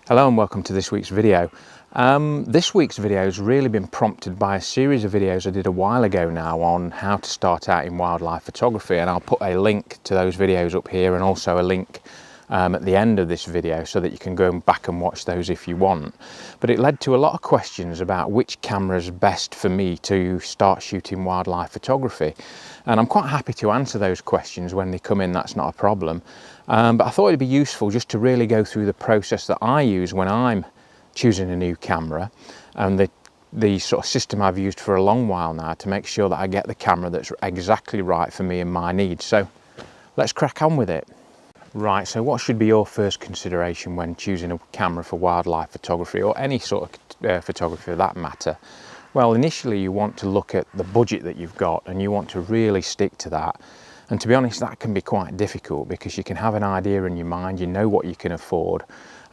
Hello and welcome to this week's video. This week's video has really been prompted by a series of videos I did a while ago now on how to start out in wildlife photography, and I'll put a link to those videos up here and also a link at the end of this video so that you can go back and watch those if you want. But it led to a lot of questions about which camera is best for me to start shooting wildlife photography, and I'm quite happy to answer those questions when they come in. That's not a problem. But I thought it'd be useful just to really go through the process that I use when I'm choosing a new camera, and the sort of system I've used for a long while now to make sure that I get the camera that's exactly right for me and my needs. So let's crack on with it. Right, so what should be your first consideration when choosing a camera for wildlife photography, or any sort of photography for that matter? Well, initially you want to look at the budget that you've got and you want to really stick to that. And to be honest, that can be quite difficult because you can have an idea in your mind, you know what you can afford,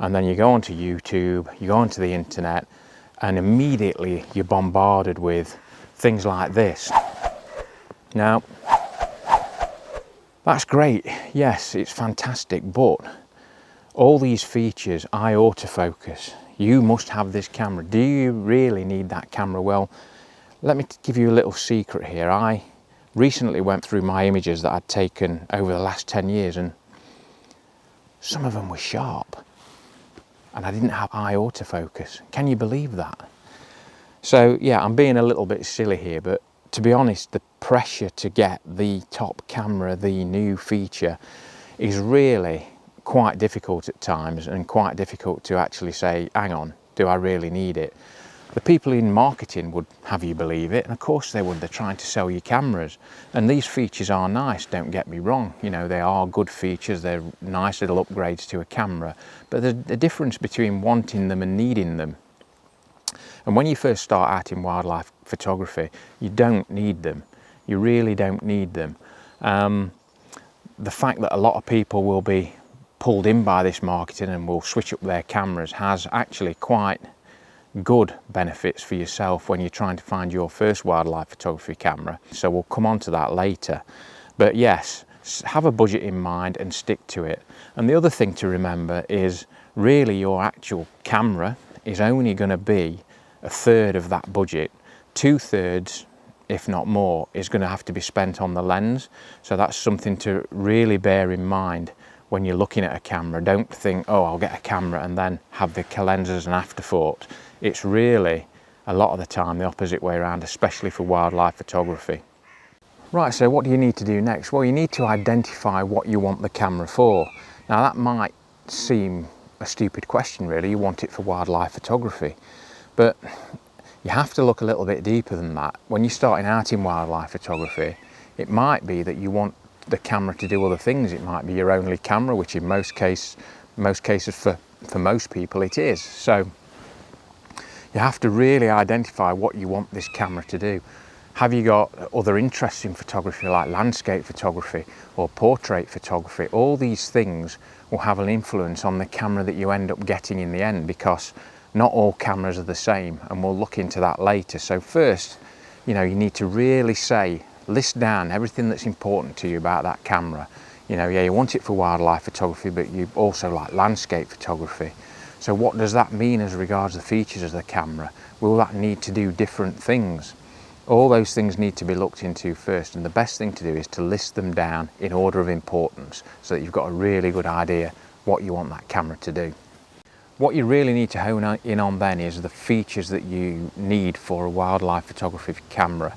and then you go onto YouTube, you go onto the internet, and immediately you're bombarded with things like this. Now, that's great, yes, it's fantastic, but all these features, eye autofocus, you must have this camera. Do you really need that camera? Well, let me give you a little secret here. I recently went through my images that I'd taken over the last 10 years, and some of them were sharp, and I didn't have eye autofocus. Can you believe that? So yeah, I'm being a little bit silly here, but to be honest, the pressure to get the top camera, the new feature, is really quite difficult at times, and quite difficult to actually say, hang on, do I really need it? The people in marketing would have you believe it, and of course they would. They're trying to sell you cameras, and these features are nice, don't get me wrong, you know, they are good features, they're nice little upgrades to a camera, but there's a difference between wanting them and needing them. And when you first start out in wildlife photography, you don't need them. You really don't need them. The fact that a lot of people will be pulled in by this marketing and will switch up their cameras has actually quite good benefits for yourself when you're trying to find your first wildlife photography camera. So we'll come on to that later. But yes, have a budget in mind and stick to it. And the other thing to remember is really your actual camera is only going to be a third of that budget. 2/3, if not more, is going to have to be spent on the lens. So that's something to really bear in mind when you're looking at a camera. Don't think, oh, I'll get a camera and then have the lens as an afterthought. It's really, a lot of the time, the opposite way around, especially for wildlife photography. Right, so what do you need to do next? Well, you need to identify what you want the camera for. Now, that might seem a stupid question, really. You want it for wildlife photography. But you have to look a little bit deeper than that. When you're starting out in wildlife photography, it might be that you want the camera to do other things. It might be your only camera, which in most cases for most people it is. So you have to really identify what you want this camera to do. Have you got other interests in photography, like landscape photography or portrait photography? All these things will have an influence on the camera that you end up getting in the end, because not all cameras are the same, and we'll look into that later. So first, you know, you need to really list down everything that's important to you about that camera. You know, yeah, you want it for wildlife photography, but you also like landscape photography. So what does that mean as regards the features of the camera? Will that need to do different things? All those things need to be looked into first, and the best thing to do is to list them down in order of importance so that you've got a really good idea what you want that camera to do. What you really need to hone in on then is the features that you need for a wildlife photography camera.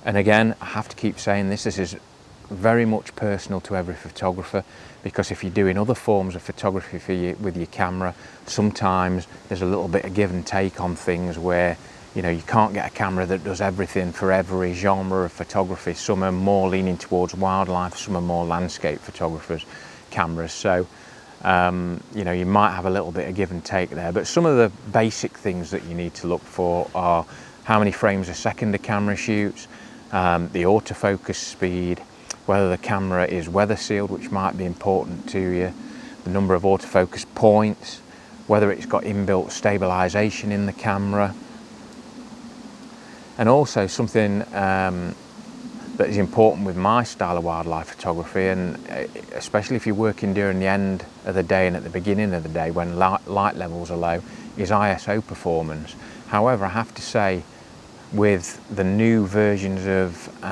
And again, I have to keep saying this is very much personal to every photographer, because if you're doing other forms of photography with your camera, sometimes there's a little bit of give and take on things where, you know, you can't get a camera that does everything for every genre of photography. Some are more leaning towards wildlife, some are more landscape photographers' cameras. So you know, you might have a little bit of give and take there, but some of the basic things that you need to look for are how many frames a second the camera shoots, the autofocus speed, whether the camera is weather sealed, which might be important to you, the number of autofocus points, whether it's got inbuilt stabilization in the camera, and also something that is important with my style of wildlife photography, and especially if you're working during the end of the day and at the beginning of the day when light levels are low, is ISO performance. However, I have to say, with the new versions of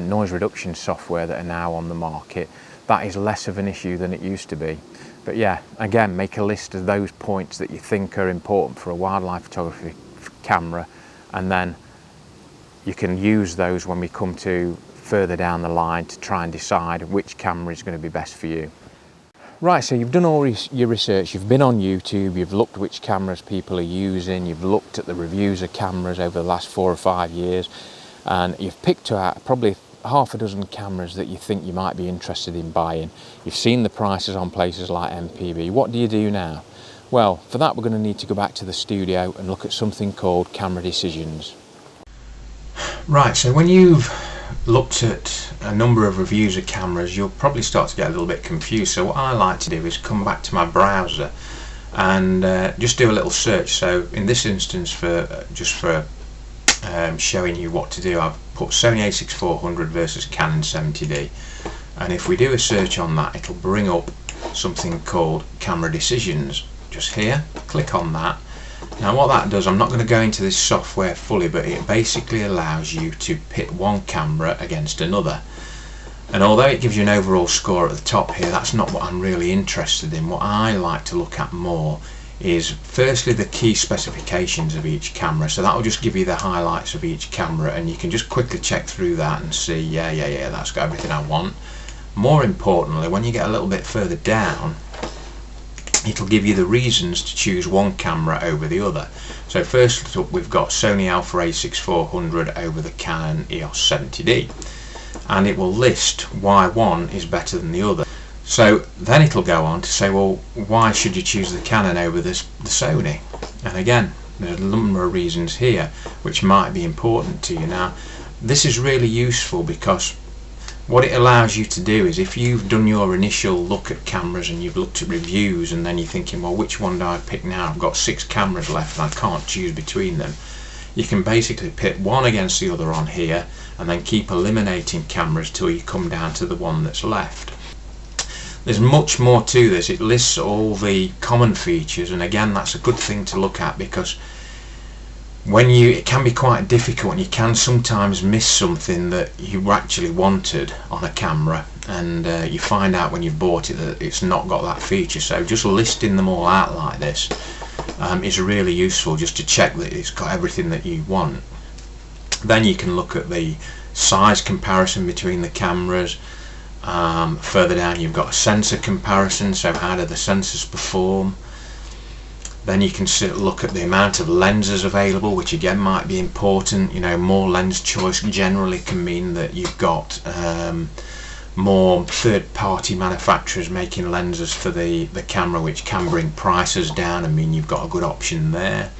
noise reduction software that are now on the market, that is less of an issue than it used to be. But yeah, again, make a list of those points that you think are important for a wildlife photography camera, and then you can use those when we come to further down the line to try and decide which camera is going to be best for you. Right, so you've done all your research, you've been on YouTube, you've looked which cameras people are using, you've looked at the reviews of cameras over the last 4 or 5 years, and you've picked out probably half a dozen cameras that you think you might be interested in buying. You've seen the prices on places like MPB. What do you do now? Well, for that we're going to need to go back to the studio and look at something called camera decisions. Right, so when you've looked at a number of reviews of cameras, you'll probably start to get a little bit confused. So what I like to do is come back to my browser and just do a little search. So in this instance, just for showing you what to do, I've put Sony a6400 versus Canon 70D, and if we do a search on that, it'll bring up something called camera decisions. Just here, click on that. Now what that does, I'm not going to go into this software fully, but it basically allows you to pit one camera against another. And although it gives you an overall score at the top here, that's not what I'm really interested in. What I like to look at more is firstly the key specifications of each camera. So that will just give you the highlights of each camera, and you can just quickly check through that and see, yeah, that's got everything I want. More importantly, when you get a little bit further down, it'll give you the reasons to choose one camera over the other. So first up, we've got Sony Alpha a6400 over the Canon EOS 70D, and it will list why one is better than the other. So then it'll go on to say, well, why should you choose the Canon over the Sony? And again, there's a number of reasons here which might be important to you. Now, this is really useful because what it allows you to do is, if you've done your initial look at cameras and you've looked at reviews and then you're thinking, well, which one do I pick now? I've got 6 cameras left and I can't choose between them. You can basically pit one against the other on here and then keep eliminating cameras till you come down to the one that's left. There's much more to this. It lists all the common features, and again, that's a good thing to look at, because it can be quite difficult, and you can sometimes miss something that you actually wanted on a camera, and you find out when you've bought it that it's not got that feature. So just listing them all out like this is really useful, just to check that it's got everything that you want. Then you can look at the size comparison between the cameras. Further down you've got a sensor comparison, so how do the sensors perform. Then you can look at the amount of lenses available, which again might be important. You know, more lens choice generally can mean that you've got more third-party manufacturers making lenses for the camera, which can bring prices down and mean you've got a good option there.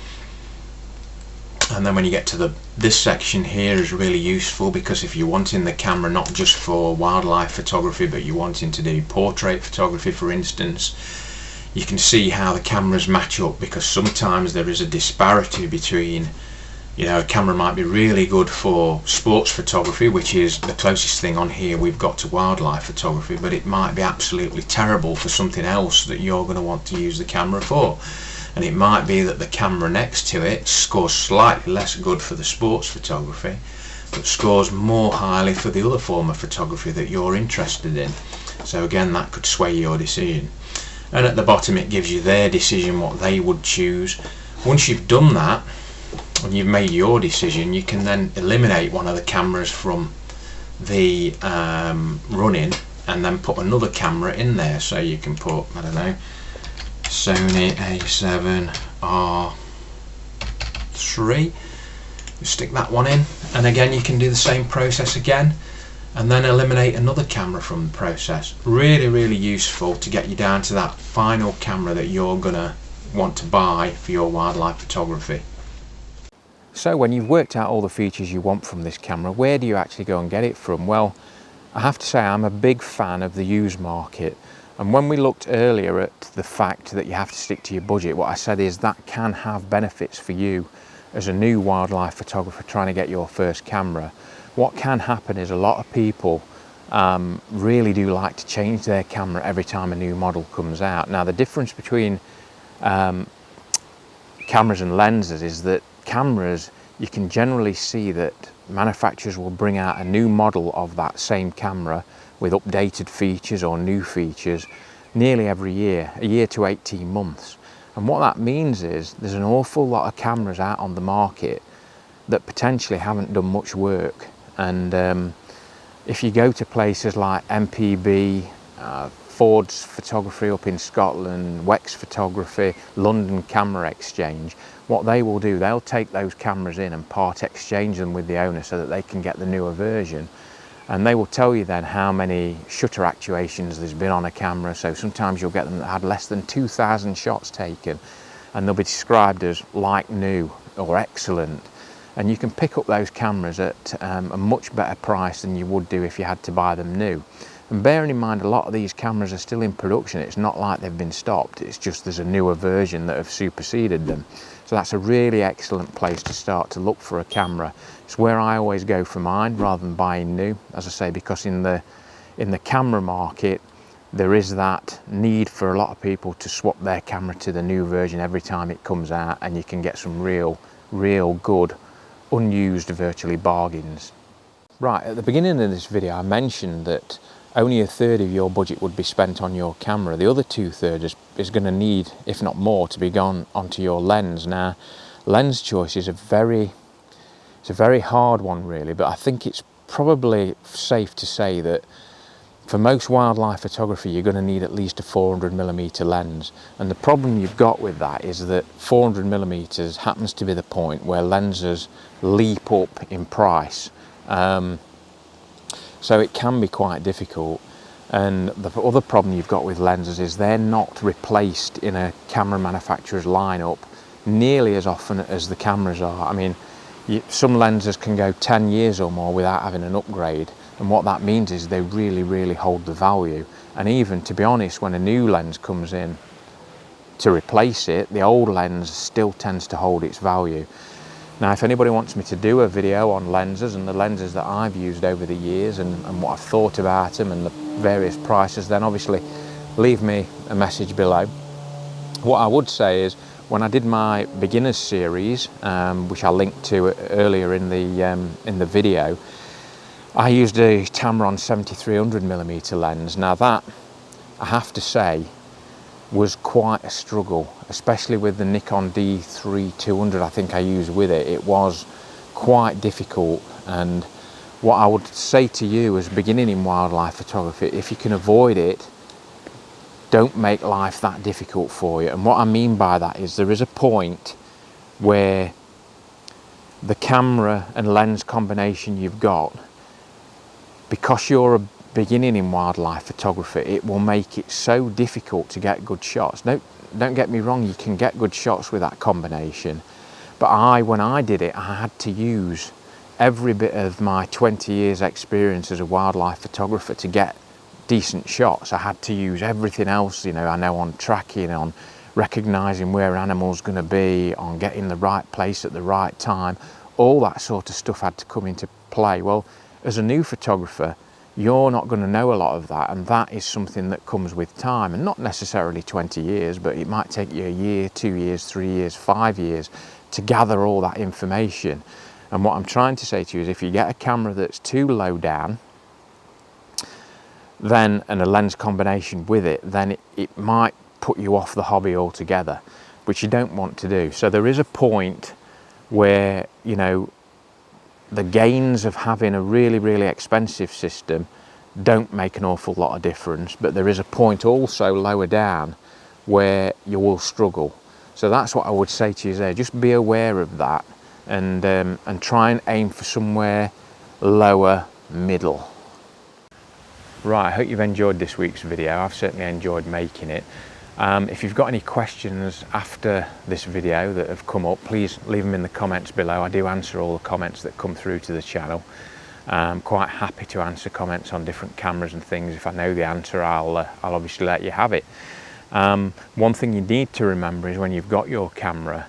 And then when you get to this section here is really useful, because if you're wanting the camera not just for wildlife photography, but you're wanting to do portrait photography, for instance, you can see how the cameras match up, because sometimes there is a disparity between, you know, a camera might be really good for sports photography, which is the closest thing on here we've got to wildlife photography, but it might be absolutely terrible for something else that you're going to want to use the camera for. And it might be that the camera next to it scores slightly less good for the sports photography, but scores more highly for the other form of photography that you're interested in. So again, that could sway your decision. And at the bottom it gives you their decision, what they would choose. Once you've done that and you've made your decision, you can then eliminate one of the cameras from the running and then put another camera in there. So you can put, I don't know, Sony a7R3, stick that one in, and again you can do the same process again and then eliminate another camera from the process. Really useful to get you down to that final camera that you're gonna want to buy for your wildlife photography. So when you've worked out all the features you want from this camera, where do you actually go and get it from? Well, I have to say I'm a big fan of the used market. And when we looked earlier at the fact that you have to stick to your budget, what I said is that can have benefits for you as a new wildlife photographer trying to get your first camera. what can happen is a lot of people really do like to change their camera every time a new model comes out. Now the difference between cameras and lenses is that cameras, you can generally see that manufacturers will bring out a new model of that same camera with updated features or new features nearly every year, a year to 18 months. And what that means is there's an awful lot of cameras out on the market that potentially haven't done much work. And if you go to places like MPB, Ford's Photography up in Scotland, Wex Photography, London Camera Exchange, what they will do, they'll take those cameras in and part exchange them with the owner so that they can get the newer version. And they will tell you then how many shutter actuations there's been on a camera. So sometimes you'll get them that had less than 2,000 shots taken, and they'll be described as like new or excellent. And you can pick up those cameras at a much better price than you would do if you had to buy them new. And bearing in mind, a lot of these cameras are still in production. It's not like they've been stopped. It's just there's a newer version that have superseded them. So that's a really excellent place to start to look for a camera. It's where I always go for mine rather than buying new, as I say, because in the camera market, there is that need for a lot of people to swap their camera to the new version every time it comes out, and you can get some real good unused virtually bargains. Right, at the beginning of this video I mentioned that only 1/3 of your budget would be spent on your camera. The other 2/3 is going to need, if not more, to be gone onto your lens. Now, lens choice is it's a very hard one really, but I think it's probably safe to say that for most wildlife photography you're going to need at least a 400mm lens. And the problem you've got with that is that 400mm happens to be the point where lenses leap up in price. So it can be quite difficult. And the other problem you've got with lenses is they're not replaced in a camera manufacturer's lineup nearly as often as the cameras are. I mean, some lenses can go 10 years or more without having an upgrade. And what that means is they really hold the value. And even, to be honest, when a new lens comes in to replace it, the old lens still tends to hold its value. Now, if anybody wants me to do a video on lenses and the lenses that I've used over the years and what I've thought about them and the various prices, then obviously leave me a message below. What I would say is, when I did my beginners series, which I linked to earlier in the video, I used a Tamron 7300mm lens. Now that, I have to say, was quite a struggle, especially with the Nikon D3200 I think I used with it. It was quite difficult, and what I would say to you as beginning in wildlife photography, if you can avoid it, don't make life that difficult for you. And what I mean by that is there is a point where the camera and lens combination you've got, because you're a beginning in wildlife photography, it will make it so difficult to get good shots. Don't get me wrong, you can get good shots with that combination, but when I did it, I had to use every bit of my 20 years experience as a wildlife photographer to get decent shots. I had to use everything else, you know, I know, on tracking, on recognizing where an animal's going to be, on getting the right place at the right time. All that sort of stuff had to come into play. Well, as a new photographer, you're not going to know a lot of that, and that is something that comes with time, and not necessarily 20 years, but it might take you a year, 2 years, 3 years, 5 years to gather all that information. And what I'm trying to say to you is, if you get a camera that's too low down, then, and a lens combination with it, then it might put you off the hobby altogether, which you don't want to do. So there is a point where, you know, the gains of having a really expensive system don't make an awful lot of difference, but there is a point also lower down where you will struggle. So that's what I would say to you there. Just be aware of that, and try and aim for somewhere lower middle. Right, I hope you've enjoyed this week's video. I've certainly enjoyed making it. If you've got any questions after this video that have come up, please leave them in the comments below. I do answer all the comments that come through to the channel. I'm quite happy to answer comments on different cameras and things. If I know the answer, I'll obviously let you have it. One thing you need to remember is, when you've got your camera,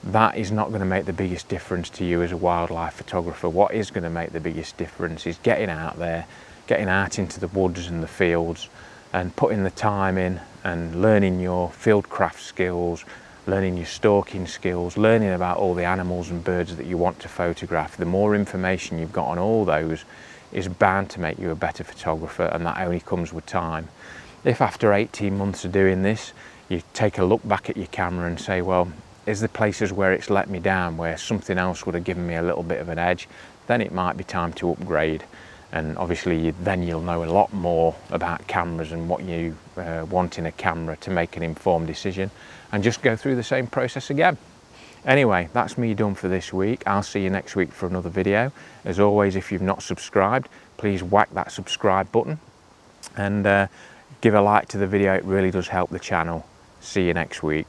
that is not going to make the biggest difference to you as a wildlife photographer. What is going to make the biggest difference is getting out there, getting out into the woods and the fields and putting the time in and learning your fieldcraft skills, learning your stalking skills, learning about all the animals and birds that you want to photograph. The more information you've got on all those is bound to make you a better photographer, and that only comes with time. If after 18 months of doing this, you take a look back at your camera and say, well, is there places where it's let me down, where something else would have given me a little bit of an edge, then it might be time to upgrade. And obviously then you'll know a lot more about cameras and what you want in a camera to make an informed decision, and just go through the same process again. Anyway, that's me done for this week. I'll see you next week for another video. As always, if you've not subscribed, please whack that subscribe button and give a like to the video. It really does help the channel. See you next week.